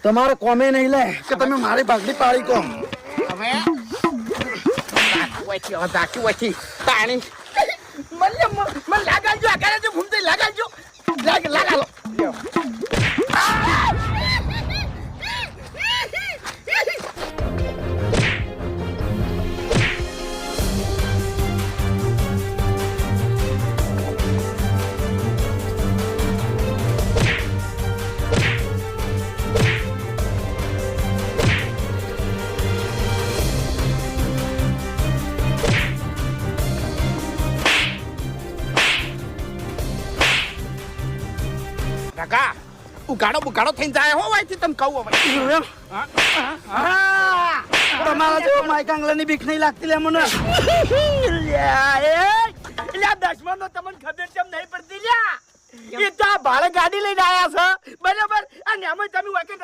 તમારે કોમે નહીં લે કે તમે મારી ભાગડી પાડી કો હવે દાખી વચ્ચી તાણી મને લાગાજો આગળ જો ઘૂમતે લાગાજો લાગાલો કાકા ઉગાડો થઈને જાય હો વાયથી તમે કહું હવે તમારા જેવો માઇકાંગલાની બીક નહીં લાગતી લે મને દશમન નો તમને ખબર કેમ નહીં પડતી લ્યા એ તો આ ભાડે ગાડી લઈને આયા છો બરાબર અને અમે તમે વાકે